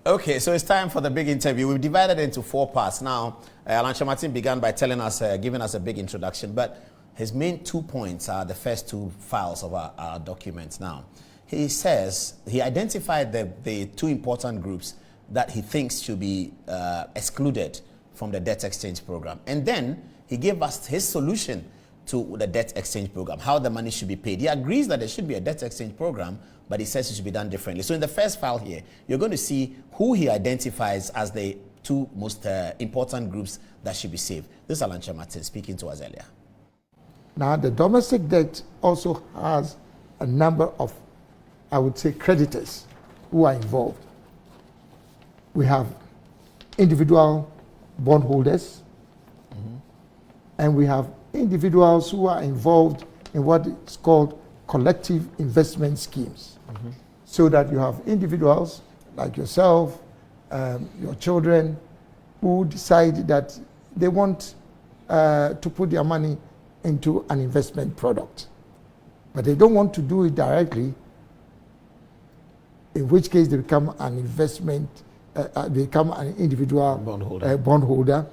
Okay, so it's time for the big interview. We've divided it into 4 parts. Now, Alan Kyerematen began by telling us, giving us a big introduction, but his main 2 points are the first 2 files of our documents. Now, he says he identified the 2 important groups that he thinks should be excluded from the debt exchange program. And then he gave us his solution to the debt exchange program, how the money should be paid. He agrees that there should be a debt exchange program, but he says it should be done differently. So in the first file here, you're going to see who he identifies as the 2 most important groups that should be saved. This is Alan Kyerematen speaking to us earlier. Now, the domestic debt also has a number of, I would say, creditors who are involved. We have individual bondholders, and we have individuals who are involved in what is called collective investment schemes. So that you have individuals like yourself, your children, who decide that they want to put their money into an investment product. But they don't want to do it directly, in which case they become an investment, become an individual bondholder.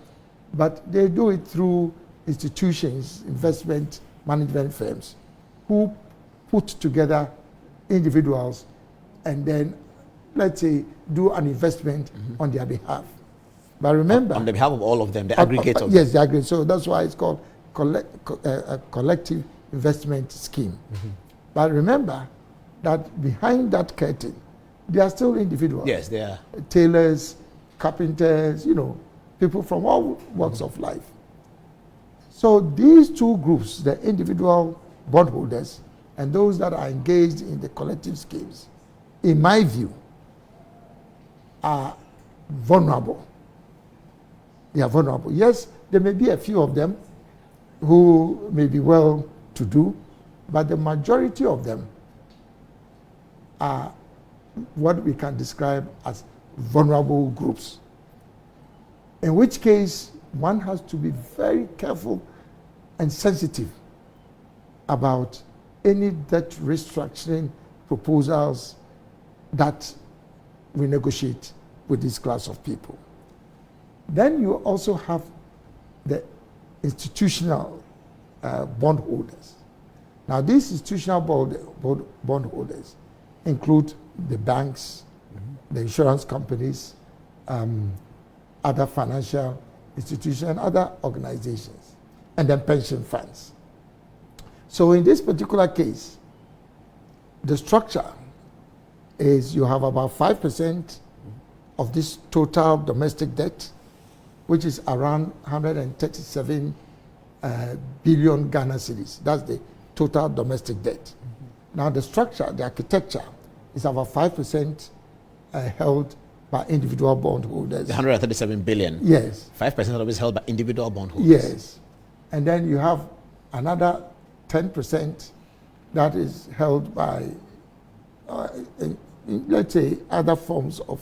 But they do it through institutions, investment management firms, who put together individuals and then, let's say, do an investment on their behalf. But remember, on the behalf of all of them, the aggregate of yes, the aggregate. So that's why it's called a collective investment scheme. But remember that behind that curtain, there are still individuals. Yes, they are. Tailors, carpenters, people from all walks of life. So these 2 groups, the individual bondholders and those that are engaged in the collective schemes, in my view, are vulnerable. They are vulnerable. Yes, there may be a few of them who may be well to do, but the majority of them are what we can describe as vulnerable groups. In which case, one has to be very careful and sensitive about any debt restructuring proposals that we negotiate with this class of people. Then you also have the institutional bondholders. Now, these institutional bondholders include the banks, the insurance companies, other financial institutions, and other organizations, and then pension funds. So in this particular case, the structure is you have about 5% of this total domestic debt, which is around 137 billion Ghana cedis. That's the total domestic debt. Now the structure, the architecture, is about 5% held by individual bondholders. The 137 billion? Yes. 5% of it is held by individual bondholders? Yes. And then you have another 10% that is held by, let's say, other forms of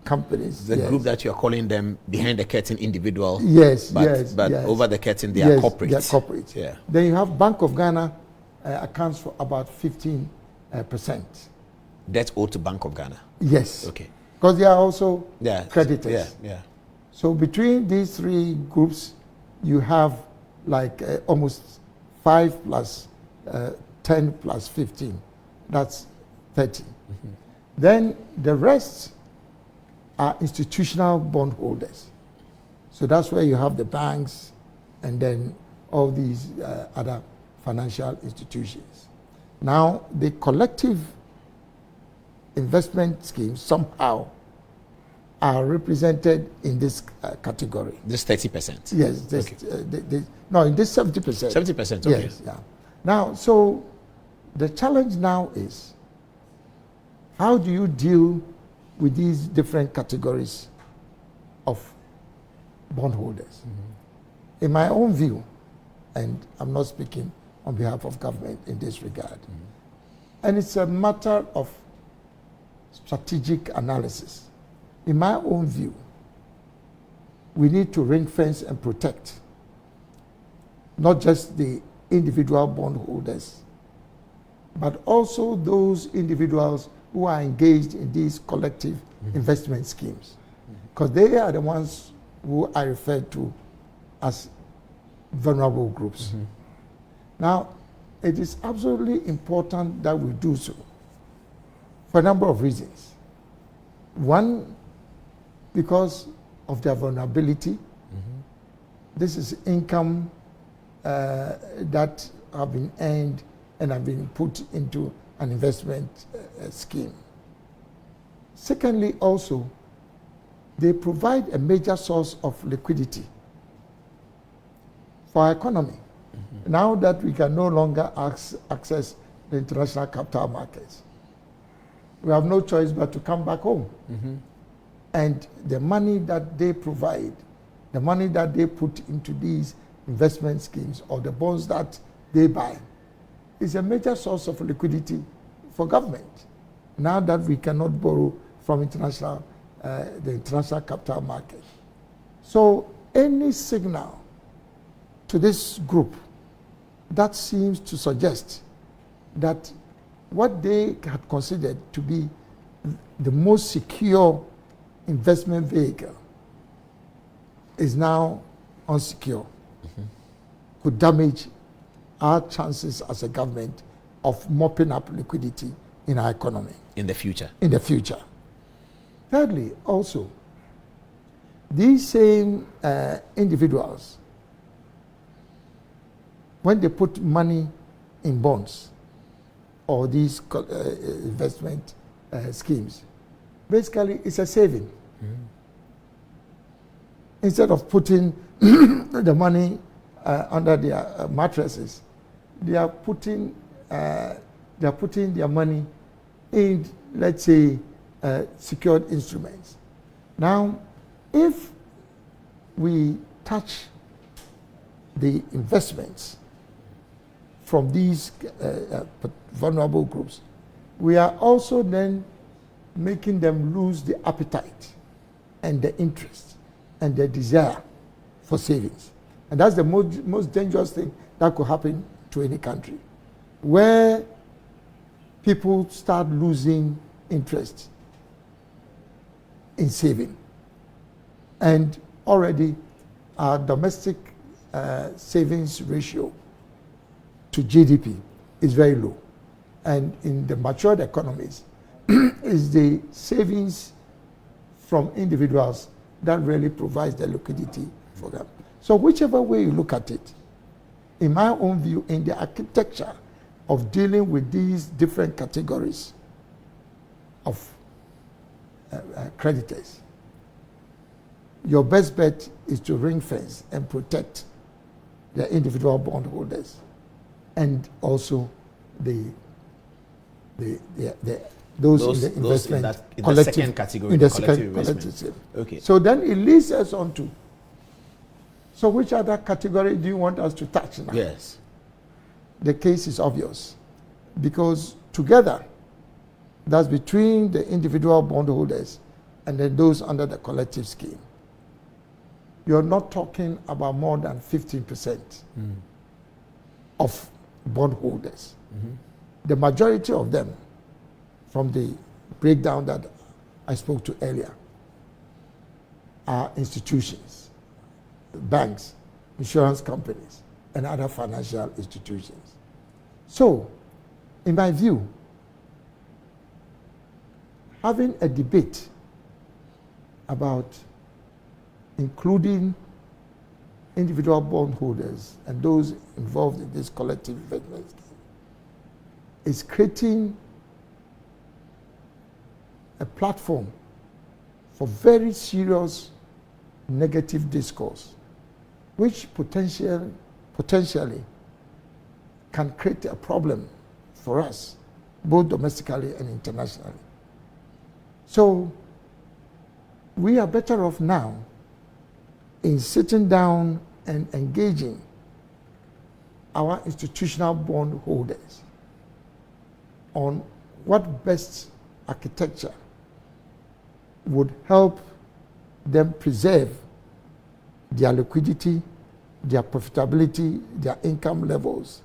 companies. The group that you're calling them behind the curtain individual. Yes, but yes. Over the curtain they are corporate. They are corporate. Yeah. Then you have Bank of Ghana accounts for about 15%. Debt owed to Bank of Ghana? Yes. Okay. Because they are also creditors. Yeah. So between these 3 groups, you have like almost 5 plus 10 plus 15. That's 30. Then the rest are institutional bondholders. So that's where you have the banks and then all these other financial institutions. Now, the collective investment schemes somehow are represented in this category. This 30%? Yes. This, okay. No, in this 70%. 70%, okay. Yes, yeah. Now, so the challenge now is, how do you deal with these different categories of bondholders? In my own view, and I'm not speaking on behalf of government in this regard, and it's a matter of strategic analysis. In my own view, we need to ring fence and protect not just the individual bondholders, but also those individuals who are engaged in these collective investment schemes, because they are the ones who I refer to as vulnerable groups. Now, it is absolutely important that we do so for a number of reasons. One, because of their vulnerability. This is income that have been earned and have been put into an investment scheme. Secondly, also, they provide a major source of liquidity for our economy. Now that we can no longer access the international capital markets, we have no choice but to come back home. And the money that they provide, the money that they put into these investment schemes or the bonds that they buy, is a major source of liquidity for government. Now that we cannot borrow from the international capital market. So any signal to this group that seems to suggest that what they had considered to be the most secure investment vehicle is now unsecure, could damage our chances as a government of mopping up liquidity in our economy. In the future. In the future. Thirdly, also, these same individuals, when they put money in bonds or these investment schemes, basically it's a saving. Instead of putting the money under their mattresses, they are putting their money in, let's say, secured instruments. Now, if we touch the investments from these vulnerable groups, we are also then making them lose the appetite and the interest and the desire for savings. And that's the most dangerous thing that could happen to any country, where people start losing interest in saving. And already our domestic savings ratio to GDP is very low. And in the matured economies, is the savings from individuals that really provides the liquidity for them. So whichever way you look at it, in my own view, in the architecture of dealing with these different categories of creditors, your best bet is to ring fence and protect the individual bondholders and also those in the investment in the second category, in the collective second investment. Okay. So then it leads us on to, so which other category do you want us to touch now? Yes. The case is obvious, because together, that's between the individual bondholders and then those under the collective scheme, you're not talking about more than 15% of bondholders. The majority of them, from the breakdown that I spoke to earlier, are institutions, banks, insurance companies, and other financial institutions. So, in my view, having a debate about including individual bondholders and those involved in this collective investment scheme is creating a platform for very serious negative discourse, which potentially can create a problem for us, both domestically and internationally. So we are better off now in sitting down and engaging our institutional bondholders on what best architecture would help them preserve their liquidity, their profitability, their income levels,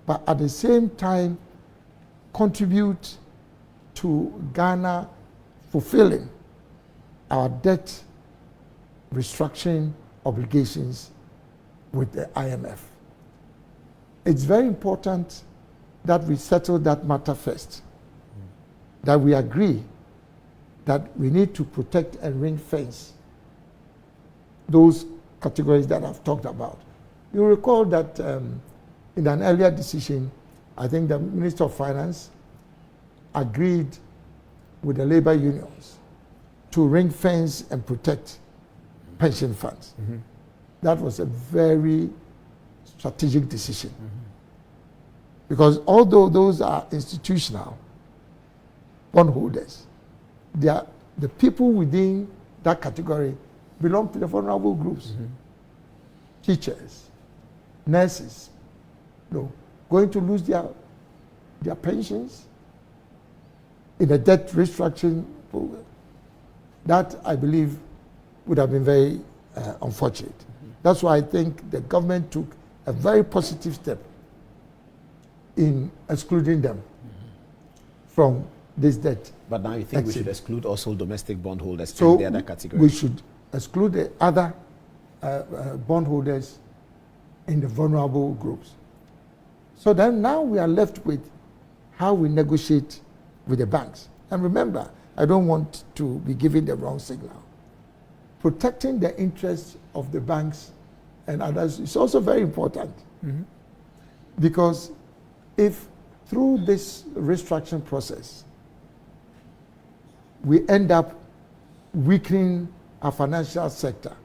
but at the same time contribute to Ghana fulfilling our debt restructuring obligations with the IMF. It's very important that we settle that matter first, that we agree that we need to protect and ring fence those categories that I've talked about. You recall that in an earlier decision, I think the Minister of Finance agreed with the labor unions to ring fence and protect pension funds. Mm-hmm. That was a very strategic decision. Mm-hmm. Because although those are institutional bondholders, they are the people within that category belong to the vulnerable groups. Mm-hmm. Teachers, nurses, going to lose their pensions in a debt restructuring program. That, I believe, would have been very unfortunate. Mm-hmm. That's why I think the government took a very positive step in excluding them from this debt. But now you think we should exclude also domestic bondholders in the other category? We should exclude the other bondholders in the vulnerable groups. So then now we are left with how we negotiate with the banks. And remember, I don't want to be giving the wrong signal. Protecting the interests of the banks and others is also very important. Mm-hmm. Because if through this restructuring process, we end up weakening our financial sector,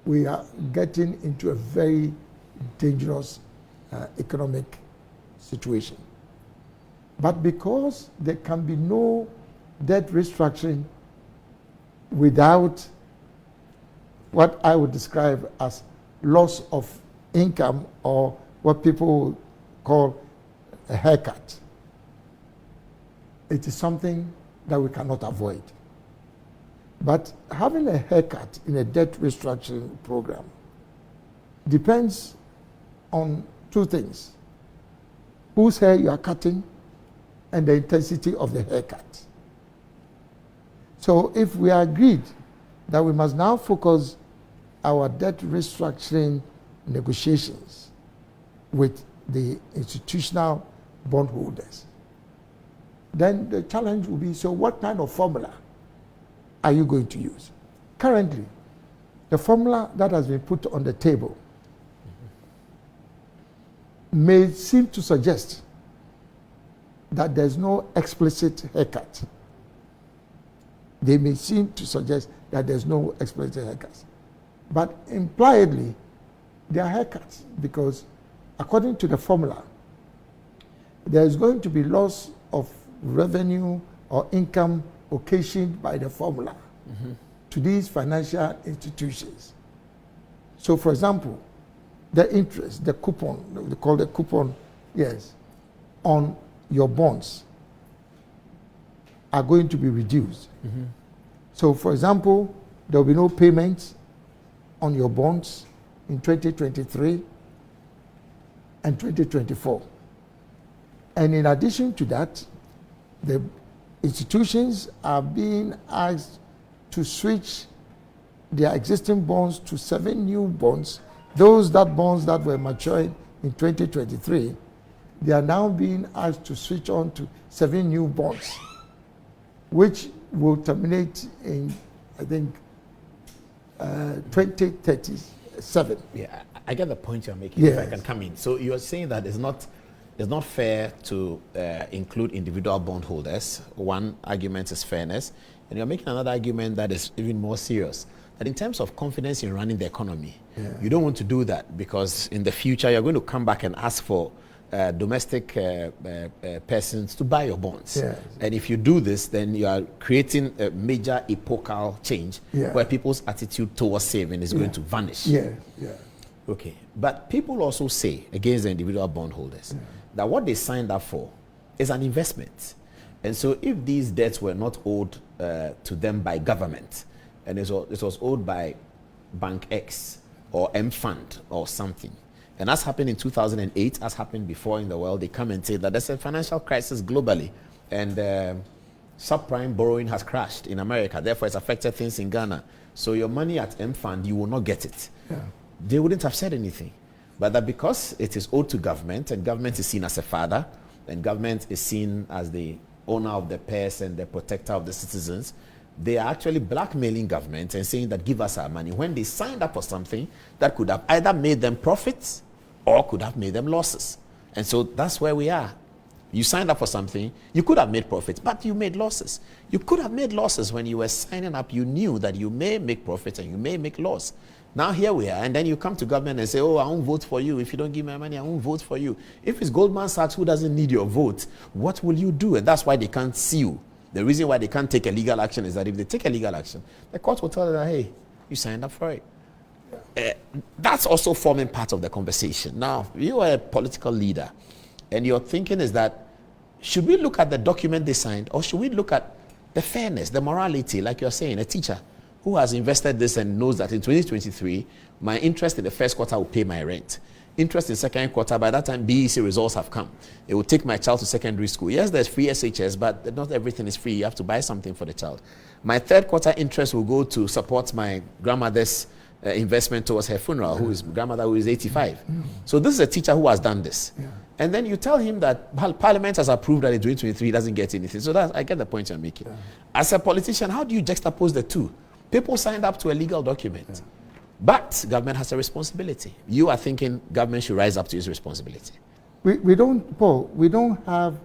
we are getting into a very dangerous economic situation. But because there can be no debt restructuring without what I would describe as loss of income, or what people call a haircut, it is something that we cannot avoid. But having a haircut in a debt restructuring program depends on two things: whose hair you are cutting and the intensity of the haircut. So if we are agreed that we must now focus our debt restructuring negotiations with the institutional bondholders, then the challenge will be, so what kind of formula are you going to use? Currently, the formula that has been put on the table may seem to suggest that there's no explicit haircut. They may seem to suggest that there's no explicit haircuts. But impliedly, there are haircuts, because according to the formula, there is going to be loss of revenue or income occasioned by the formula to these financial institutions. So, for example, the interest, the coupon, they call the coupon, yes, on your bonds are going to be reduced. Mm-hmm. So, for example, there will be no payments on your bonds in 2023 and 2024. And in addition to that, the institutions are being asked to switch their existing bonds to 7 new bonds. Those bonds that were maturing in 2023, they are now being asked to switch on to 7 new bonds, which will terminate in, I think, 2037. Yeah, I get the point you're making. Yes. If I can come in. So you're saying that it's not fair to include individual bondholders. One argument is fairness, and you're making another argument that is even more serious. That in terms of confidence in running the economy, you don't want to do that, because in the future you're going to come back and ask for domestic persons to buy your bonds. Yes. And if you do this, then you are creating a major epochal change where people's attitude towards saving is going to vanish. Yeah, yeah. Okay, but people also say against the individual bondholders that what they signed up for is an investment. And so if these debts were not owed to them by government, and it was owed by Bank X or M Fund or something, And as happened in 2008, as happened before in the world, they come and say that there's a financial crisis globally. And subprime borrowing has crashed in America. Therefore, it's affected things in Ghana. So your money at M-Fund, you will not get it. Yeah. They wouldn't have said anything. But that because it is owed to government, and government is seen as a father, and government is seen as the owner of the purse and the protector of the citizens, they are actually blackmailing government and saying that give us our money when they signed up for something that could have either made them profits or could have made them losses. And so that's where we are. You signed up for something, you could have made profits, but you made losses. You could have made losses when you were signing up. You knew that you may make profits and you may make loss. Now here we are, and then you come to government and say, oh, I won't vote for you. If you don't give me money, I won't vote for you. If it's Goldman Sachs who doesn't need your vote, what will you do? And that's why they can't sue you. The reason why they can't take a legal action is that if they take a legal action, the court will tell them that, hey, you signed up for it. That's also forming part of the conversation. Now, you are a political leader, and your thinking is that, should we look at the document they signed, or should we look at the fairness, the morality, like you're saying, a teacher who has invested this and knows that in 2023, my interest in the first quarter will pay my rent. Interest in second quarter, by that time, BEC results have come. It will take my child to secondary school. Yes, there's free SHS, but not everything is free. You have to buy something for the child. My third quarter interest will go to support my grandmother's investment towards her funeral, grandmother who is 85. So this is a teacher who has done this. And then you tell him that Parliament has approved that in 2023 he doesn't get anything. So I get the point you're making. As a politician, how do you juxtapose the two? People signed up to a legal document, but government has a responsibility. You are thinking government should rise up to its responsibility. We don't, Paul, we don't have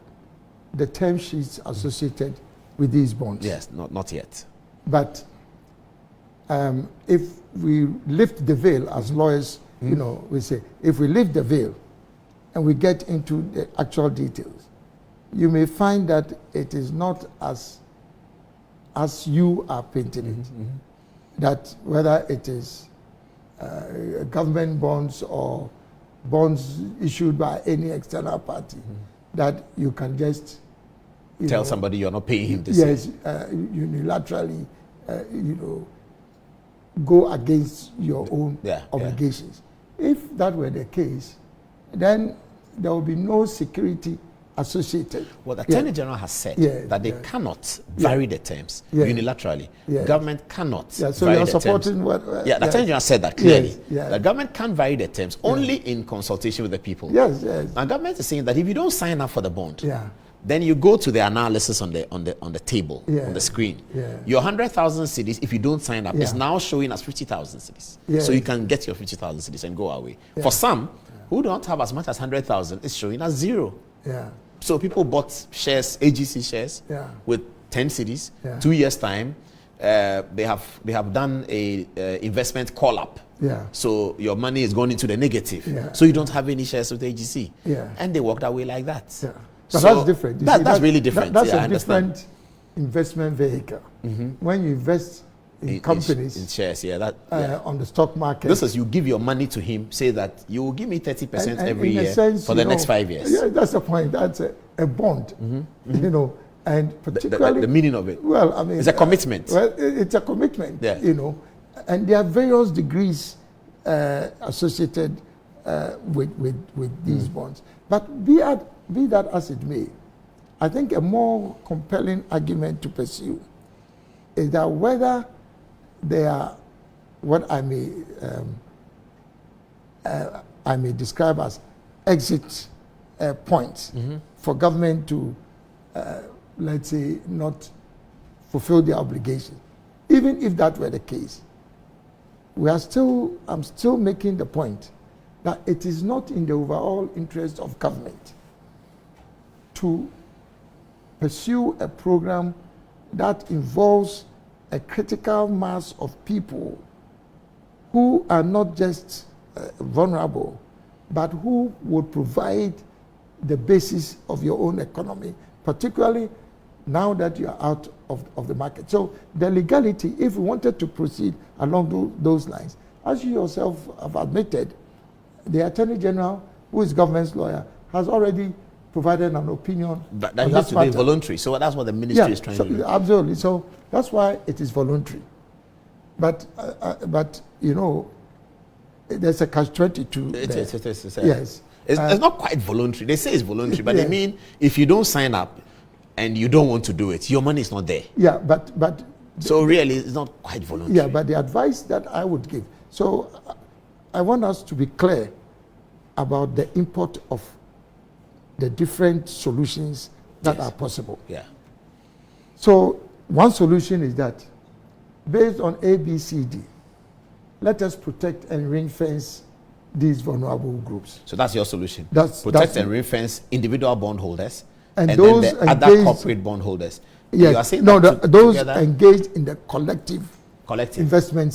the term sheets associated with these bonds. Yes, not yet. But if we lift the veil, as lawyers, you know, we say, if we lift the veil and we get into the actual details, you may find that it is not as you are painting it. That whether it is government bonds or bonds issued by any external party, that you can just tell somebody you're not paying him to yes, unilaterally, go against your own obligations. If that were the case, then there will be no security associated. Well, the Attorney General has said that they cannot vary the terms unilaterally. Government cannot so vary you're the supporting terms. what... the Attorney General said that clearly. Yes, the government can't vary the terms only in consultation with the people. Yes. Now, government is saying that if you don't sign up for the bond, then you go to the analysis on the table, on the screen. Your 100,000 cedis, if you don't sign up, is now showing as 50,000 cedis. So you can get your 50,000 cedis and go away. For some who don't have as much as 100,000, it's showing as zero. So people bought shares, AGC shares, with 10 cedis. 2 years time, they have done a investment call up. So your money is going into the negative. So you don't have any shares with AGC. And they walked away like that. So that's different. That's really different. That's a different investment vehicle. When you invest in companies, in shares, on the stock market. This is you give your money to him, say that you will give me 30% every year for the next 5 years. Yeah, that's the point. That's a bond, you know, and particularly the meaning of it. Well, I mean, it's a commitment. Well, it's a commitment, you know, and there are various degrees associated with these bonds. But be that as it may, I think a more compelling argument to pursue is that whether they are what I may describe as exit points for government to, let's say, not fulfill their obligation. Even if that were the case, I'm still making the point that it is not in the overall interest of government to pursue a program that involves a critical mass of people who are not just vulnerable, but who would provide the basis of your own economy, particularly now that you are out of the market. So the legality, if we wanted to proceed along those lines, as you yourself have admitted, the Attorney General, who is government's lawyer, has already provided an opinion. But that has to be voluntary. So that's what the ministry is trying to do. Absolutely. So that's why it is voluntary. But you know, there's a catch-22 there. Yes. It's not quite voluntary. They say it's voluntary, but they mean if you don't sign up and you don't want to do it, your money is not there. Yeah, but so really, it's not quite voluntary. Yeah, but the advice that I would give. So I want us to be clear about the import of the different solutions that are possible. Yeah. So one solution is that based on A, B, C, D, let us protect and ring-fence these vulnerable groups. So that's your solution. Protect and ring-fence individual bondholders and those then the other corporate bondholders. Yes. You are saying those engaged in the collective investment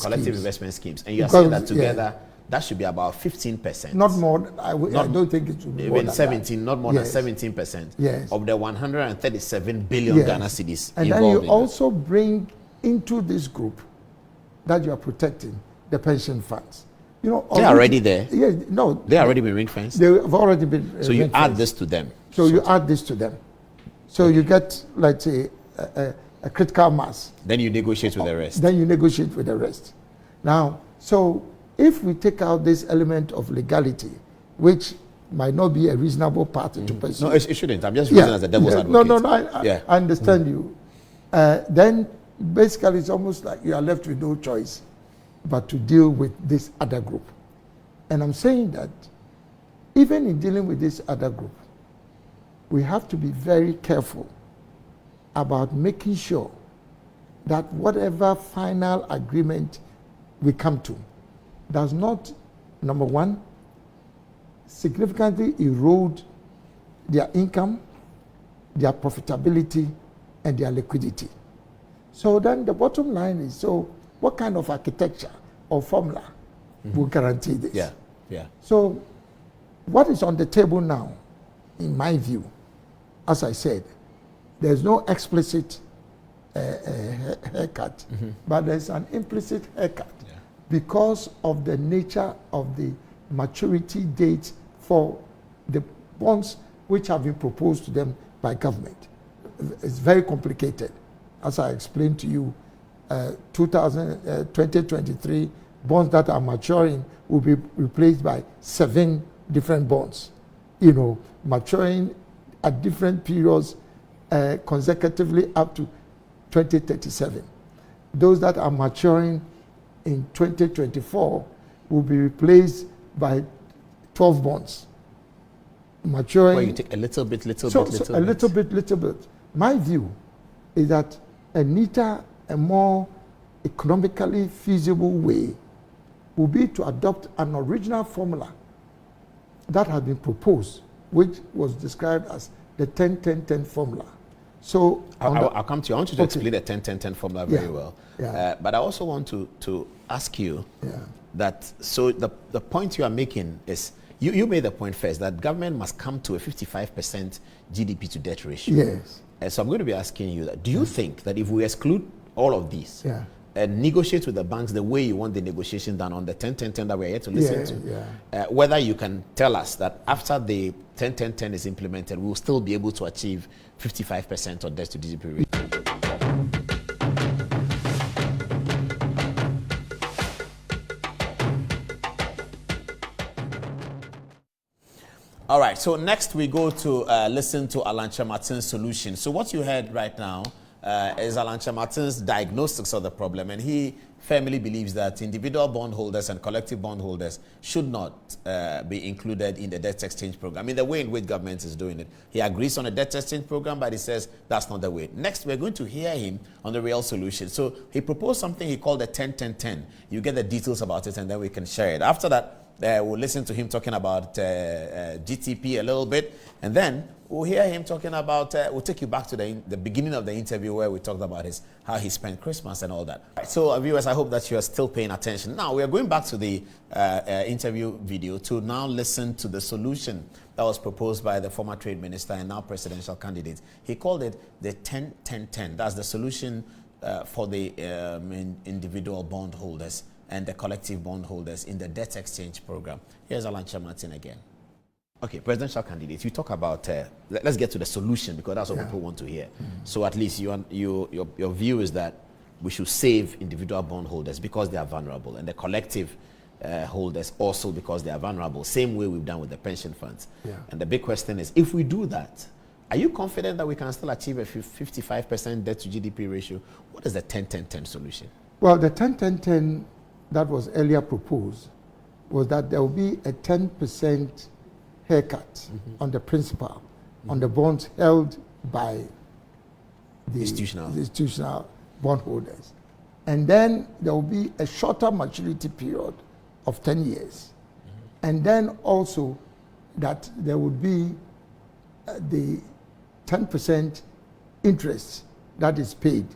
schemes. And you are saying that together, that should be about 15%. Not more. I don't think it should be more than 17, not more than 17% of the 137 billion Ghana cedis. And then you also bring into this group that you are protecting the pension funds. You know, they're already there. Yes, no. They already been ring-fenced. They have already been. So you add this to them. So you add this to them. So you get, let's say, a critical mass. Then you negotiate with the rest. Then you negotiate with the rest. Now, so if we take out this element of legality, which might not be a reasonable party to pursue. No, it shouldn't. I'm just using it as a devil's advocate. No, I understand you. Then basically it's almost like you are left with no choice but to deal with this other group. And I'm saying that even in dealing with this other group, we have to be very careful about making sure that whatever final agreement we come to does not, number one, significantly erode their income, their profitability, and their liquidity. So then the bottom line is, so what kind of architecture or formula will guarantee this? Yeah. So what is on the table now, in my view, as I said, there's no explicit haircut, but there's an implicit haircut because of the nature of the maturity date for the bonds which have been proposed to them by government. It's very complicated. As I explained to you, 2023 bonds that are maturing will be replaced by 7 different bonds, maturing at different periods consecutively up to 2037. Those that are maturing in 2024 will be replaced by 12 bonds. Maturing. Well, you take a little bit. Little bit. My view is that a neater and more economically feasible way will be to adopt an original formula that had been proposed, which was described as the 10-10-10 formula. So I'll come to you. I want you to explain the 10-10-10 formula very well. But I also want to ask you that, so the point you are making is, you made the point first that government must come to a 55% GDP to debt ratio. Yes. And so I'm going to be asking you that, do you think that if we exclude all of these and negotiate with the banks the way you want the negotiation done on the 10-10-10 that we're here to listen to, whether you can tell us that after the 10-10-10 is implemented, we'll still be able to achieve 55% of debt to GDP ratio? All right, so next we go to listen to Alan Kyerematen's solution. So what you heard right now is Alan Kyerematen's diagnostics of the problem, and he firmly believes that individual bondholders and collective bondholders should not be included in the debt exchange program in the way in which government is doing it. He agrees on a debt exchange program, but he says that's not the way. Next, we're going to hear him on the real solution. So he proposed something he called the 10-10-10. You get the details about it, and then we can share it. After that, we'll listen to him talking about GTP a little bit, and then we'll hear him talking about, we'll take you back to the beginning of the interview where we talked about how he spent Christmas and all that. Right, so viewers, I hope that you are still paying attention. Now, we are going back to the interview video to now listen to the solution that was proposed by the former trade minister and now presidential candidate. He called it the 10-10-10. That's the solution for the individual bondholders and the collective bondholders in the debt exchange program. Here's Alan Kyerematen again. Okay, presidential candidate, you talk about, let's get to the solution because that's what people want to hear. So at least your view is that we should save individual bondholders because they are vulnerable, and the collective holders also because they are vulnerable, same way we've done with the pension funds. Yeah. And the big question is, if we do that, are you confident that we can still achieve a 55% debt to GDP ratio? What is the 10-10-10 solution? Well, the 10-10-10 that was earlier proposed was that there will be a 10% haircut on the principal, on the bonds held by the institutional bondholders. And then there will be a shorter maturity period of 10 years. And then also that there would be the 10% interest that is paid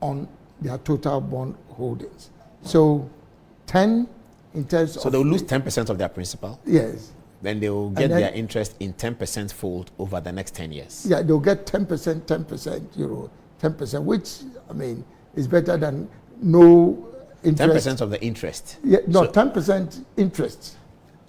on their total bond holdings. So 10 in terms of... So they'll lose 10% of their principal? Yes. Then they will get their interest in 10% fold over the next 10 years? Yeah, they'll get 10%, 10%, which, I mean, is better than no interest. 10% of the interest? Yeah, no, so 10% interest.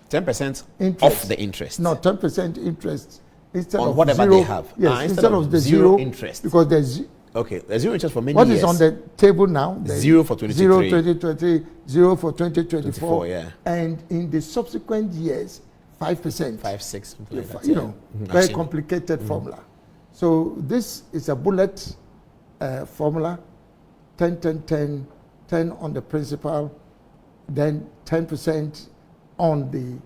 10% of the interest? No, 10% interest instead on of whatever zero, they have. Yes, instead of the zero interest. Because there's... Okay, there's zero interest for many years. What is on the table now? Zero for 2023. 0 2020, 0 for 2024. Yeah. And in the subsequent years, 5%. 5, 6, something like that. You know, very complicated formula. So this is a bullet formula, 10, 10, 10, 10 on the principal, then 10% on the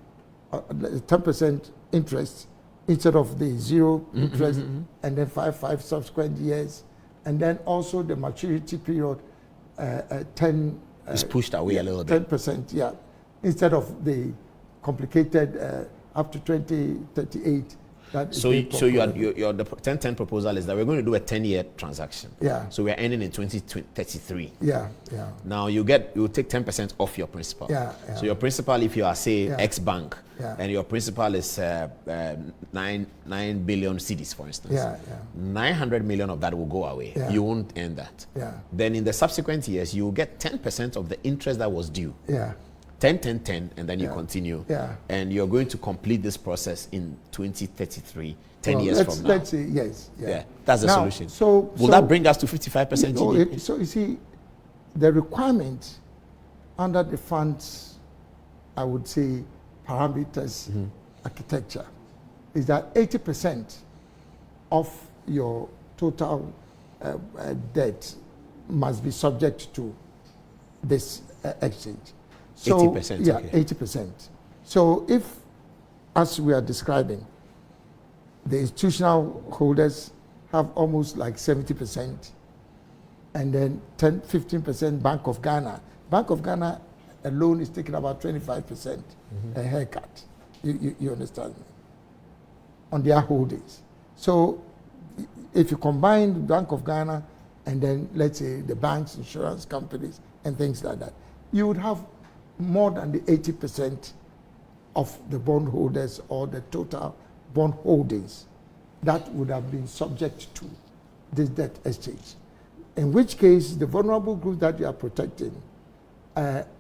10% interest instead of the zero interest, and then 5 subsequent years. And then also the maturity period, 10... is pushed away a little bit. 10%, yeah. Instead of the complicated up to 2038. So the 10-10 proposal is that we're going to do a 10-year transaction. Yeah. So we're ending in 2033. Yeah. Now you take 10% off your principal. Yeah. So your principal, if you are say X bank, and your principal is 9 billion cedis, for instance. 900 million of that will go away. You won't earn that. Then in the subsequent years, you will get 10% of the interest that was due. 10, 10, 10, and then you continue. And you're going to complete this process in 2033, 10 years from now. Let's say, yes. Yeah, that's the solution. Will So that bring us to 55% GDP? So you see, the requirement under the fund's, I would say, parameters architecture is that 80% of your total debt must be subject to this exchange. So, 80%? Yeah, okay. 80%. So if, as we are describing, the institutional holders have almost like 70%, and then 10, 15% Bank of Ghana. Bank of Ghana alone is taking about 25% a haircut. You understand me? On their holdings. So if you combine Bank of Ghana and then let's say the banks, insurance companies, and things like that, you would have more than the 80% of the bondholders or the total bond holdings that would have been subject to this debt exchange. In which case, the vulnerable groups that you are protecting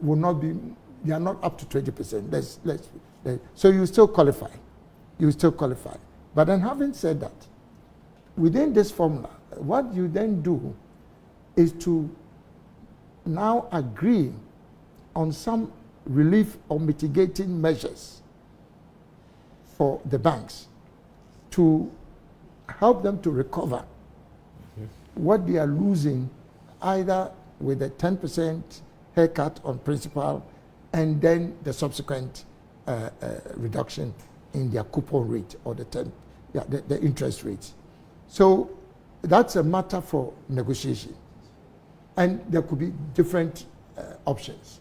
will not be, they are not up to 20%. So you still qualify. You still qualify. But then having said that, within this formula, what you then do is to now agree on some relief or mitigating measures for the banks to help them to recover what they are losing, either with a 10% haircut on principal and then the subsequent reduction in their coupon rate or the interest rate. So that's a matter for negotiation. And there could be different options.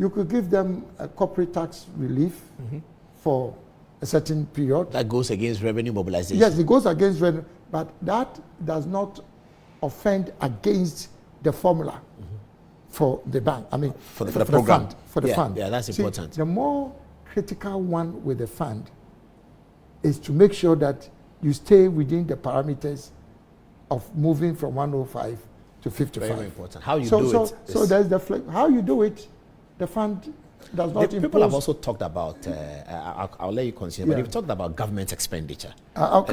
You could give them a corporate tax relief for a certain period. That goes against revenue mobilization. Yes, it goes against revenue, but that does not offend against the formula for the bank. I mean, for the program. Fund, for the fund. Yeah, that's important. The more critical one with the fund is to make sure that you stay within the parameters of moving from 105 to 55. Very important. How you do it. So there's the how you do it. The fund does not impose. People have also talked about, I'll let you continue, but you've talked about government expenditure.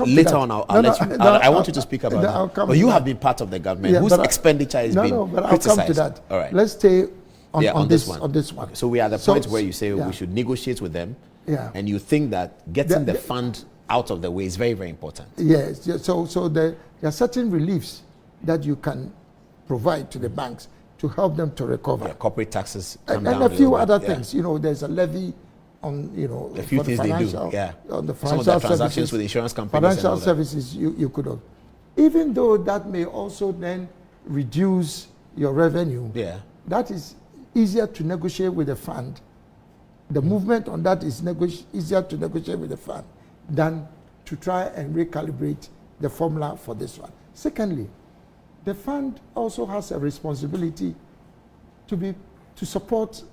Later on, I want you to speak about that. But you have been part of the government whose expenditure is being criticized. But I'll come to that. All right. Let's stay on this one. on this one. Okay, so we are at the point where you say we should negotiate with them, and you think that getting the fund out of the way is very, very important. Yes. So there are certain reliefs that you can provide to the banks to help them to recover. Yeah, corporate taxes come and down a few other bit. things. There's a levy on a few things they do. Yeah. On the financial some of the transactions services, with insurance companies. Financial services you could have. Even though that may also then reduce your revenue. Yeah. That is easier to negotiate with the fund. The movement on that is easier to negotiate with the fund than to try and recalibrate the formula for this one. Secondly, the fund also has a responsibility to support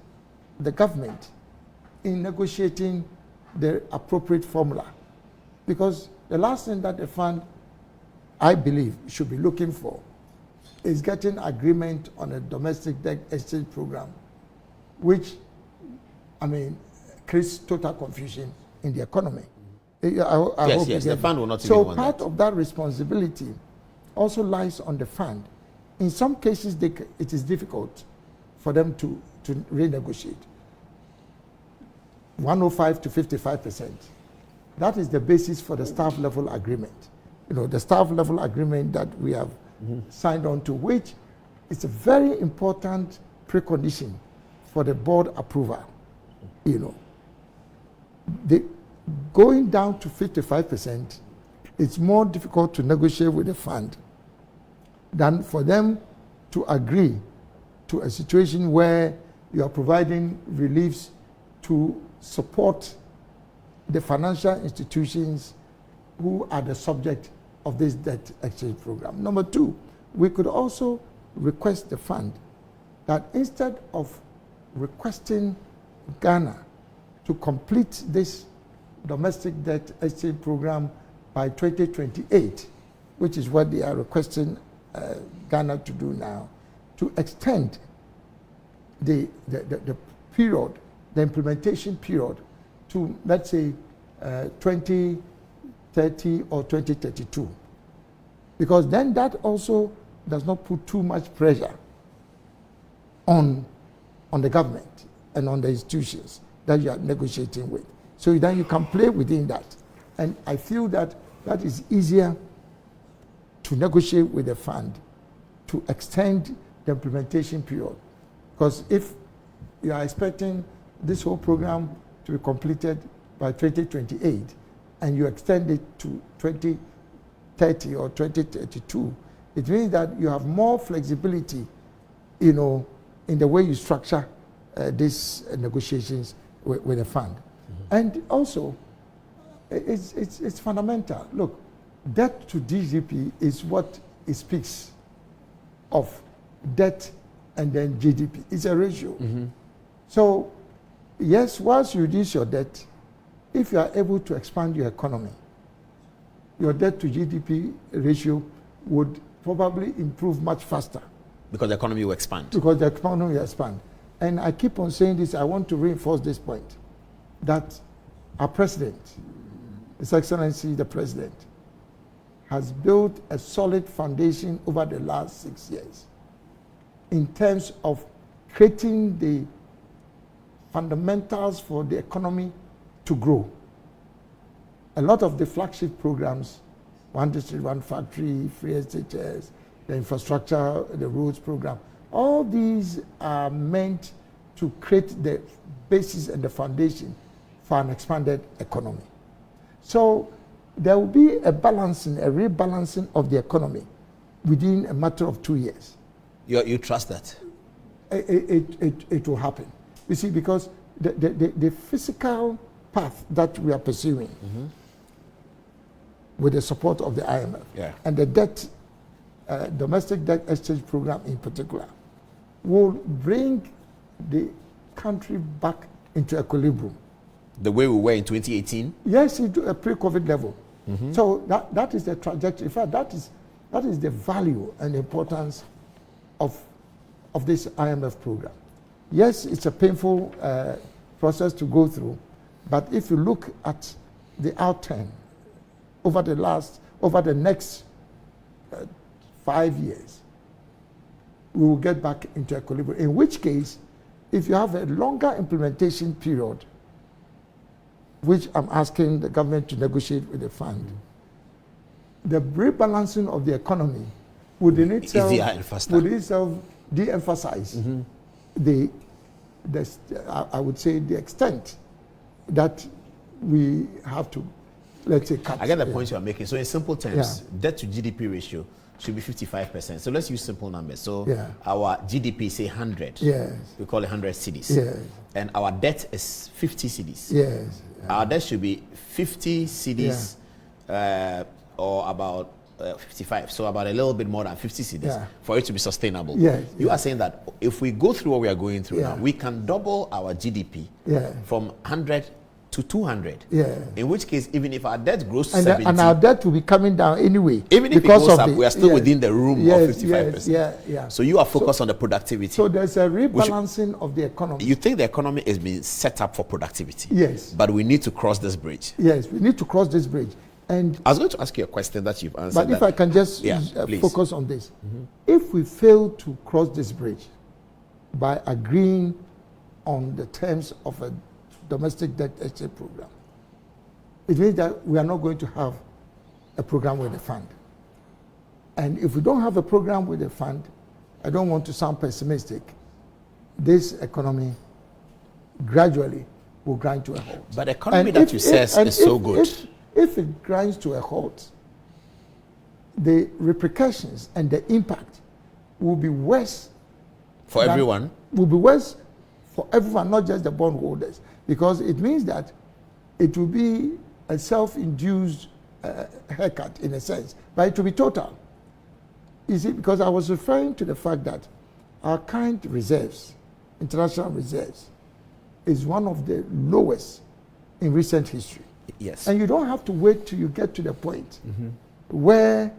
the government in negotiating the appropriate formula. Because the last thing that the fund, I believe, should be looking for is getting agreement on a domestic debt exchange program, which, creates total confusion in the economy. I hope the fund will not. So part of that responsibility also lies on the fund. In some cases, it is difficult for them to renegotiate. 105 to 55%. That is the basis for the staff level agreement. The staff level agreement that we have signed on to, which is a very important precondition for the board approval. Going down to 55%, it's more difficult to negotiate with the fund than for them to agree to a situation where you are providing reliefs to support the financial institutions who are the subject of this debt exchange program. Number two, we could also request the fund that instead of requesting Ghana to complete this domestic debt exchange program by 2028, which is what they are requesting Ghana to do now, to extend the period, the implementation period, to, let's say, 2030 or 2032. Because then that also does not put too much pressure on the government and on the institutions that you are negotiating with. So then you can play within that. And I feel that that is easier to negotiate with the fund to extend the implementation period. Because if you are expecting this whole program to be completed by 2028 and you extend it to 2030 or 2032, it means that you have more flexibility, in the way you structure these negotiations with the fund. And also, it's fundamental. Look, debt to GDP is what it speaks of, debt and then GDP. It's a ratio. So, yes, once you reduce your debt, if you are able to expand your economy, your debt to GDP ratio would probably improve much faster. Because the economy will expand. Because the economy will expand. And I keep on saying this, I want to reinforce this point, that our president, His Excellency the President, has built a solid foundation over the last 6 years in terms of creating the fundamentals for the economy to grow. A lot of the flagship programs, One District, One Factory, Free SHS, the infrastructure, the roads program, all these are meant to create the basis and the foundation for an expanded economy. So there will be a balancing, a rebalancing of the economy within a matter of 2 years. You trust that? It will happen. You see, because the physical path that we are pursuing with the support of the IMF and the debt, domestic debt exchange program in particular, will bring the country back into equilibrium. The way we were in 2018? Yes, into a pre-COVID level. So that is the trajectory. In fact, that is the value and importance of this IMF program. Yes, it's a painful process to go through, but if you look at the outturn over the next 5 years, we will get back into equilibrium, in which case if you have a longer implementation period, which I'm asking the government to negotiate with the fund, the rebalancing of the economy would in itself de-emphasize I would say the extent that we have to, let's say, cut. I get the point you are making. So in simple terms, debt to GDP ratio should be 55%. So let's use simple numbers. So our GDP, say 100. Yes. We call it 100 cedis. Yes. And our debt is 50 cedis. Yes. Our debt should be 50 cedis or about 55. So about a little bit more than 50 cedis for it to be sustainable. Yes. You are saying that if we go through what we are going through now, we can double our GDP from 100 to 200. In which case, even if our debt grows to 70, and our debt will be coming down anyway. Even if it goes up, we are still within the room of 55%. So you are focused on the productivity. So there's a rebalancing of the economy. You think the economy is being set up for productivity? Yes. But we need to cross this bridge. Yes, we need to cross this bridge. And I was going to ask you a question that you've answered. But if I can just focus on this. If we fail to cross this bridge by agreeing on the terms of a domestic debt exchange program, it means that we are not going to have a program with the fund. And if we don't have a program with the fund, I don't want to sound pessimistic, this economy gradually will grind to a halt. But the economy that you say is so good. If it grinds to a halt, the repercussions and the impact will be worse for everyone. Will be worse for everyone, not just the bondholders, because it means that it will be a self-induced haircut in a sense, but it will be total. You see, because I was referring to the fact that our current reserves, international reserves, is one of the lowest in recent history. Yes. And you don't have to wait till you get to the point where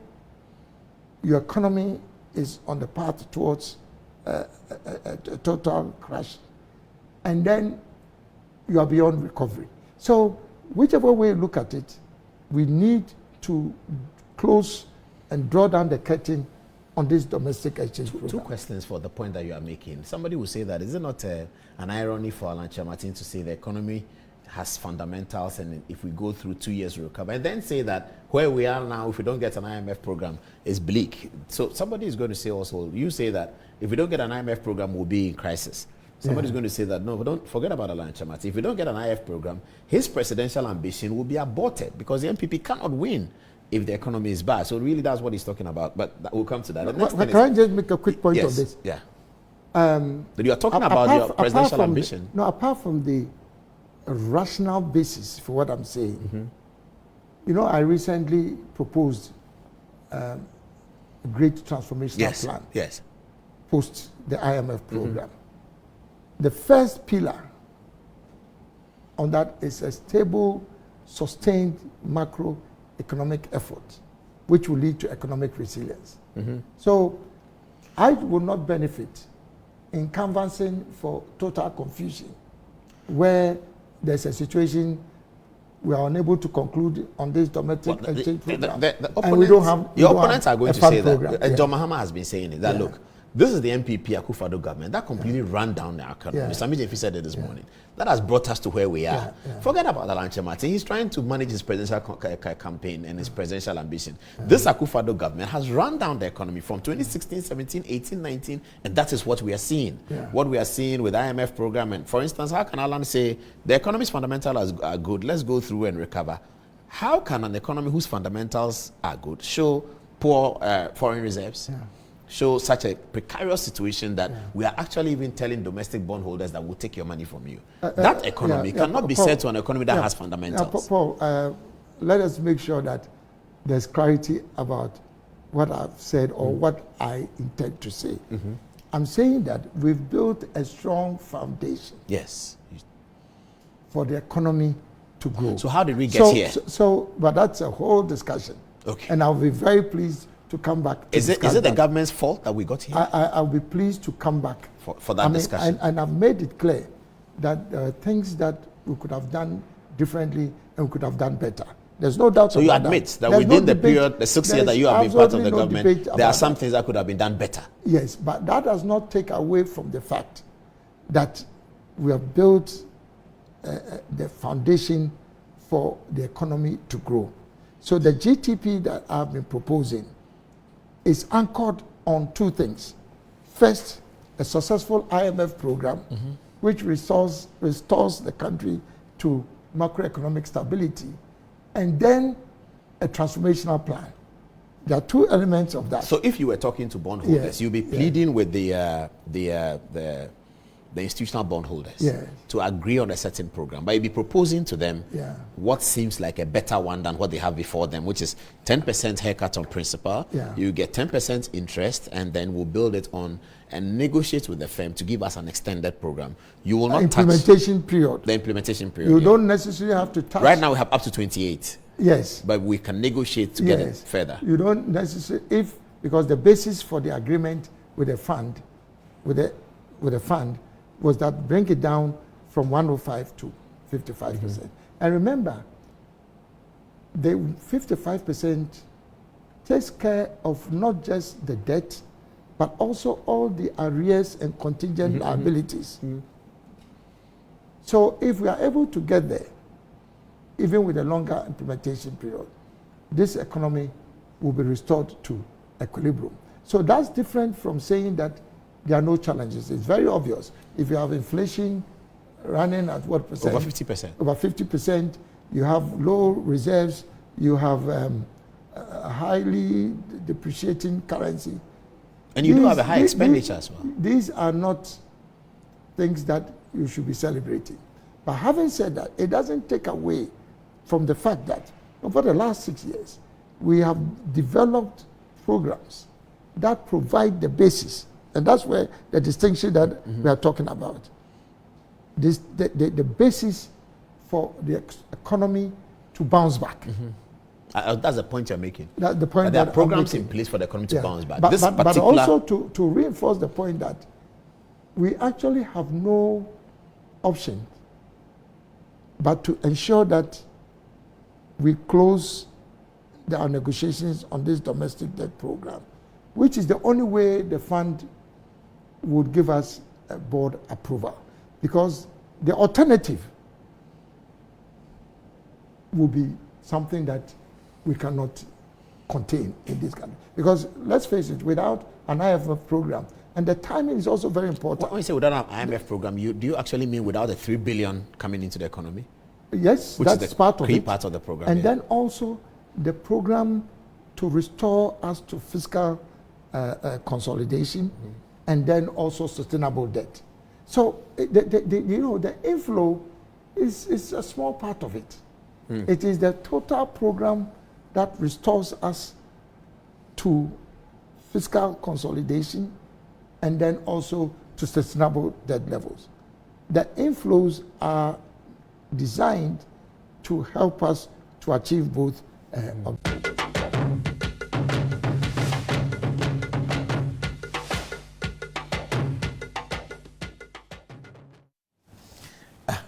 your economy is on the path towards a total crash, and then you are beyond recovery. So whichever way you look at it, we need to close and draw down the curtain on this domestic exchange program. Two questions for the point that you are making. Somebody will say that, is it not an irony for Alan Kyerematen to say the economy has fundamentals, and if we go through 2 years to recover, and then say that where we are now, if we don't get an IMF program, is bleak. So somebody is going to say also, you say that if we don't get an IMF program, we'll be in crisis. Somebody's going to say that, no, but don't forget about Alan Kyerematen. If we don't get an IMF program, his presidential ambition will be aborted because the MPP cannot win if the economy is bad. So really that's what he's talking about, but we'll come to that. Can I just make a quick point on this? Yeah. But you are talking about your presidential ambition. Apart from the rational basis for what I'm saying. You know, I recently proposed a great transformational plan. Yes. Post the IMF program. The first pillar on that is a stable, sustained macroeconomic effort, which will lead to economic resilience. So I will not benefit in canvassing for total confusion, where there's a situation we are unable to conclude on this domestic exchange program. And we don't have your opponents are going to say program. that. John Mahama has been saying it, that look, this is the MPP Akufo-Addo government that completely ran down the economy. Mr. Mijefi said it this morning. That has brought us to where we are. Forget about Alan Kyerematen. He's trying to manage his presidential campaign and his presidential ambition. This Akufo-Addo government has run down the economy from 2016, 17, 18, 19, and that is what we are seeing. What we are seeing with IMF program. And for instance, how can Alan say the economy's fundamentals are good, let's go through and recover? How can an economy whose fundamentals are good show poor foreign reserves? Show such a precarious situation that we are actually even telling domestic bondholders that we'll take your money from you. That economy cannot be said to an economy that has fundamentals. Paul, let us make sure that there's clarity about what I've said or what I intend to say. I'm saying that we've built a strong foundation. Yes. For the economy to grow. So how did we get here? But that's a whole discussion. Okay. And I'll be very pleased to come back to Is it the government's fault that we got here? I'll be pleased to come back for that discussion. And I've made it clear that there are things that we could have done differently and we could have done better. There's no doubt about that. So you admit that within the period, the 6 years that you have been part of the government, there are some things that could have been done better. Yes, but that does not take away from the fact that we have built the foundation for the economy to grow. So the GTP that I've been proposing is anchored on two things. First, a successful IMF program, which restores the country to macroeconomic stability, and then a transformational plan. There are two elements of that. So if you were talking to bondholders, you'd be pleading with the institutional bondholders to agree on a certain program, but you'd be proposing to them what seems like a better one than what they have before them, which is 10% haircut on principal. You get 10% interest, and then we'll build it on and negotiate with the firm to give us an extended program. You will not implementation period. The implementation period. You don't necessarily have to touch. Right now we have up to 28. Yes. But we can negotiate to get it further. You don't necessarily, because the basis for the agreement with the fund, with the fund, was that bring it down from 105 to 55%. And remember, the 55% takes care of not just the debt, but also all the arrears and contingent liabilities. So if we are able to get there, even with a longer implementation period, this economy will be restored to equilibrium. So that's different from saying that there are no challenges. It's very obvious. If you have inflation running at what percent? Over 50%. Over 50%. You have low reserves. You have a highly depreciating currency. And you do have a high expenditure as well. These are not things that you should be celebrating. But having said that, it doesn't take away from the fact that over the last 6 years, we have developed programs that provide the basis. And that's where the distinction that we are talking about. The basis for the economy to bounce back. That's the point you're making. That's the point. But there are programs in place for the economy to bounce back. But also to reinforce the point that we actually have no option but to ensure that we close our negotiations on this domestic debt program, which is the only way the fund would give us a board approval. Because the alternative will be something that we cannot contain in this country. Because let's face it, without an IMF program, and the timing is also very important. When you say without an IMF program, do you actually mean without the 3 billion coming into the economy? Yes, which that's is the part of key it. part of the program. And then also the program to restore us to fiscal consolidation, and then also sustainable debt. So the inflow is a small part of it. It is the total program that restores us to fiscal consolidation and then also to sustainable debt levels. The inflows are designed to help us to achieve both objectives.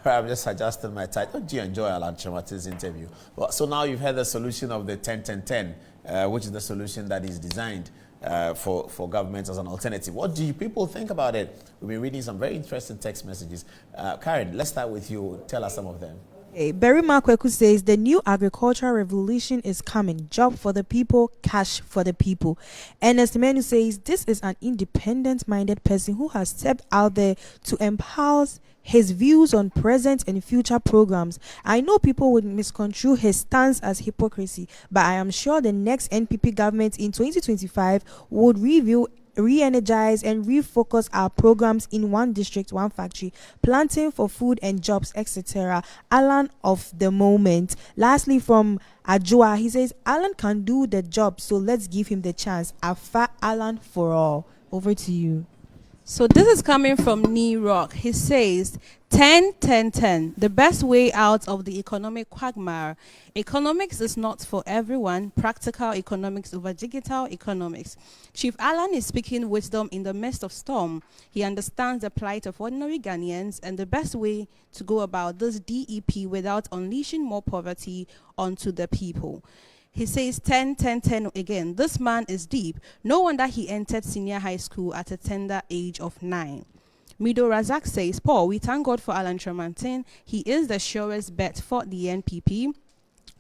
I'm just adjusting my title. Do you enjoy Alan Kyerematen's interview? Well, so now you've heard the solution of the 10-10-10, which is the solution that is designed for government as an alternative. What do you people think about it? We've been reading some very interesting text messages. Karen, let's start with you. Tell us some of them. Berry Makweku says the new agricultural revolution is coming. Job for the people, cash for the people. Ernest Menu says this is an independent-minded person who has stepped out there to espouse his views on present and future programs. I know people would misconstrue his stance as hypocrisy, but I am sure the next NPP government in 2025 would review, re-energize and refocus our programs in one district, one factory, planting for food and jobs, etc. Alan of the moment. Lastly, from Ajua, he says Alan can do the job, so let's give him the chance. Afa Alan for all. Over to you. So this is coming from Knee Rock. He says 10-10-10, the best way out of the economic quagmire. Economics is not for everyone. Practical economics over digital economics. Chief Alan is speaking wisdom in the midst of storm. He understands the plight of ordinary Ghanaians and the best way to go about this DEP without unleashing more poverty onto the people. He says 10-10-10 again. This man is deep. No wonder he entered senior high school at a tender age of 9. Mido Razak says, Paul, we thank God for Alan Kyerematen. He is the surest bet for the NPP.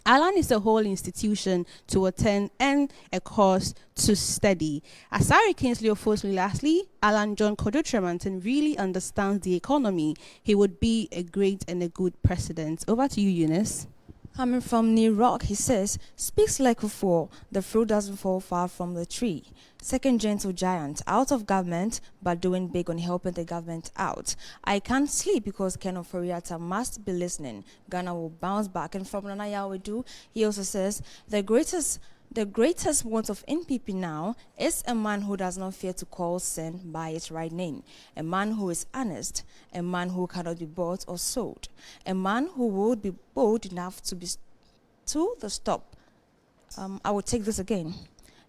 Alan is a whole institution to attend and a course to study. Asari Kingsley Ofosley, lastly, Alan John Kojo Kyerematen really understands the economy. He would be a great and a good president. Over to you, Eunice. Coming from New Rock, he says, speaks like a fool, the fruit doesn't fall far from the tree. Second gentle giant, out of government, but doing big on helping the government out. I can't sleep because Ken Oforiatta must be listening. Ghana will bounce back. And from Nana Yawedu, he also says, the greatest want of NPP now is a man who does not fear to call sin by its right name, a man who is honest, a man who cannot be bought or sold, a man who would be bold enough to be to the stop. I will take this again.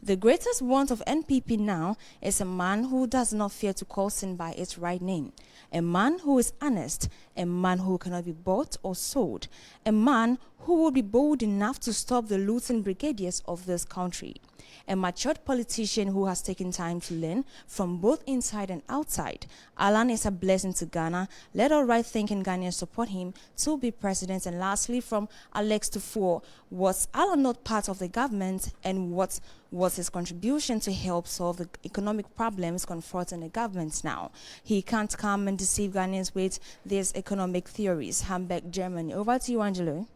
The greatest want of NPP now is a man who does not fear to call sin by its right name, a man who is honest, a man who cannot be bought or sold, a man who will be bold enough to stop the looting brigadiers of this country, a matured politician who has taken time to learn from both inside and outside. Alan is a blessing to Ghana. Let all right-thinking Ghanaians support him to be president. And lastly, from Alex to Four, was Alan not part of the government, and what was his contribution to help solve the economic problems confronting the government now? He can't come and deceive Ghanaians with these economic theories. Hamburg, Germany. Over to you, Angelo.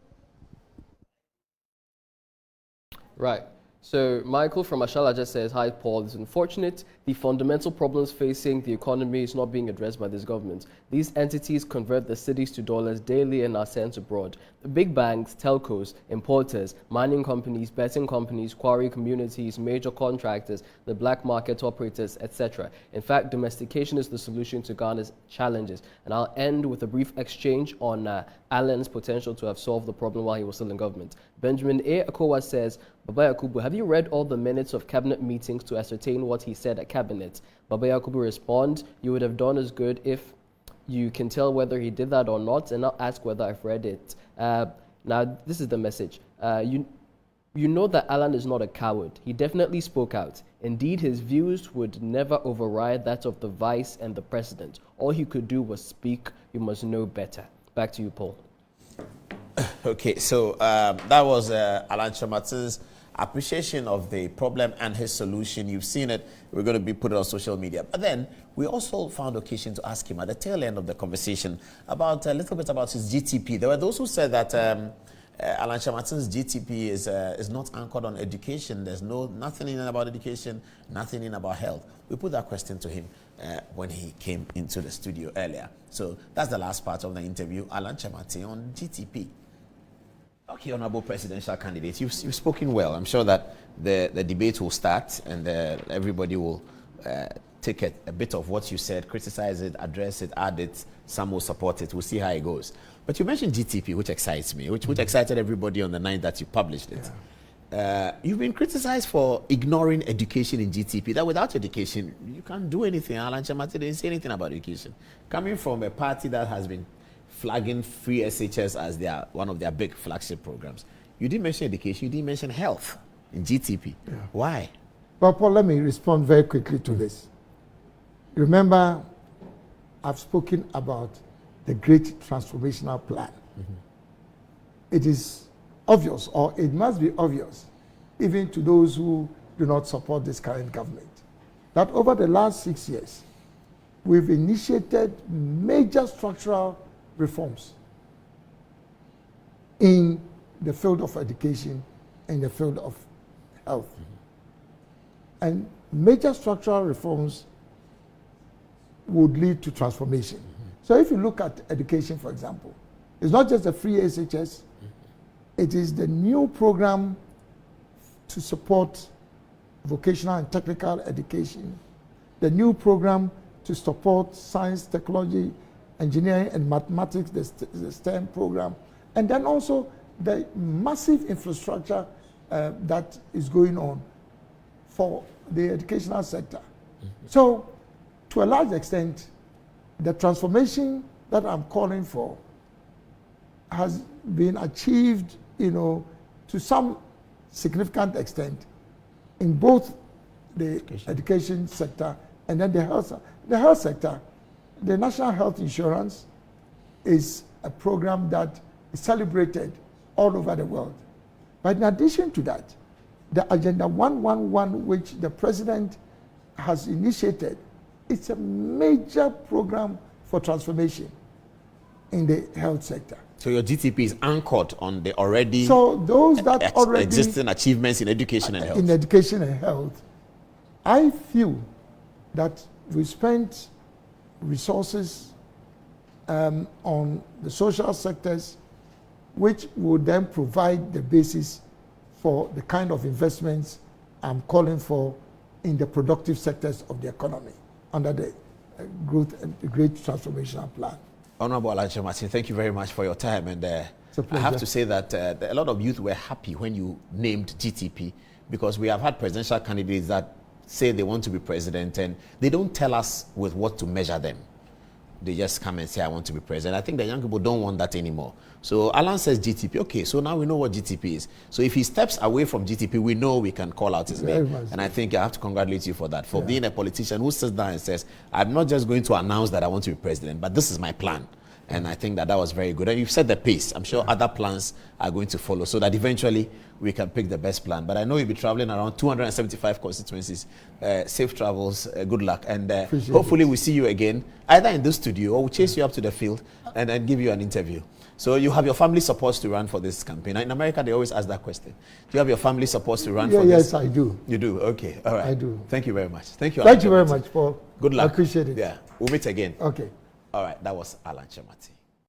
Right. So Michael from Ashala just says, hi Paul, it's unfortunate the fundamental problems facing the economy is not being addressed by this government. These entities convert the cities to dollars daily and are sent abroad. The big banks, telcos, importers, mining companies, betting companies, quarry communities, major contractors, the black market operators, etc. In fact, domestication is the solution to Ghana's challenges. And I'll end with a brief exchange on Alan's potential to have solved the problem while he was still in government. Benjamin A. Akowa says, Baba Yakubu, have you read all the minutes of cabinet meetings to ascertain what he said at cabinet? Baba Yakubu responds, you would have done as good if you can tell whether he did that or not, and not ask whether I've read it. Now, this is the message. You know that Alan is not a coward. He definitely spoke out. Indeed, his views would never override that of the vice and the president. All he could do was speak. You must know better. Back to you, Paul. Okay, so that was Alan Kyerematen's appreciation of the problem and his solution. You've seen it. We're going to be put it on social media. But then we also found occasion to ask him at the tail end of the conversation about a little bit about his GTP. There were those who said that Alan Kyerematen's GTP is not anchored on education. There's nothing in about education, nothing in about health. We put that question to him when he came into the studio earlier. So that's the last part of the interview. Alan Kyerematen on GTP. Okay, Honorable Presidential Candidate, you've spoken well. I'm sure that the debate will start and everybody will take a bit of what you said, criticize it, address it, add it. Some will support it. We'll see how it goes. But you mentioned GTP, which excites me, which excited everybody on the night that you published it. Yeah. You've been criticized for ignoring education in GTP, that without education, you can't do anything. Alan Kyerematen didn't say anything about education. Coming from a party that has been flagging free SHS as one of their big flagship programs. You didn't mention education, you didn't mention health in GTP. Yeah. Why? Well, Paul, let me respond very quickly to this. Remember, I've spoken about the great transformational plan. Mm-hmm. It is obvious, or it must be obvious, even to those who do not support this current government, that over the last 6 years, we've initiated major structural reforms in the field of education and the field of health. Mm-hmm. And major structural reforms would lead to transformation. Mm-hmm. So if you look at education, for example, it's not just a free SHS, mm-hmm. It is the new program to support vocational and technical education, the new program to support science, technology, engineering and mathematics, the STEM program, and then also the massive infrastructure that is going on for the educational sector. Mm-hmm. So, to a large extent, the transformation that I'm calling for has been achieved, to some significant extent in both the education sector and then the health sector. the National Health Insurance is a program that is celebrated all over the world. But in addition to that, the Agenda 111, which the president has initiated, it's a major program for transformation in the health sector. So your GTP is anchored on the already existing achievements in education and health. In education and health, I feel that we spent resources on the social sectors, which would then provide the basis for the kind of investments I'm calling for in the productive sectors of the economy under the growth and the Great Transformational Plan. Honorable Alan Kyerematen, thank you very much for your time. And It's a I pleasure. have to say that a lot of youth were happy when you named GTP, because we have had presidential candidates that say they want to be president and they don't tell us with what to measure them. They just come and say, I want to be president. I think the young people don't want that anymore. So Alan says GTP. Okay, so now we know what GTP is. So if he steps away from GTP, we know we can call out his name. And I think I have to congratulate you for that, for being a politician who sits down and says, I'm not just going to announce that I want to be president, but this is my plan. And I think that was very good. And you've set the pace. I'm sure other plans are going to follow so that eventually we can pick the best plan. But I know you'll be traveling around 275 constituencies. Safe travels. Good luck. And hopefully we'll see you again, either in this studio or we'll chase you up to the field and then give you an interview. So you have your family supports to run for this campaign. In America, they always ask that question. Do you have your family supports to run for this? Yes, I do. You do? Okay. All right. I do. Thank you very much. Thank you. Thank you very much, Paul. Good luck. I appreciate it. Yeah. We'll meet again. Okay. All right. That was Alan Kyerematen.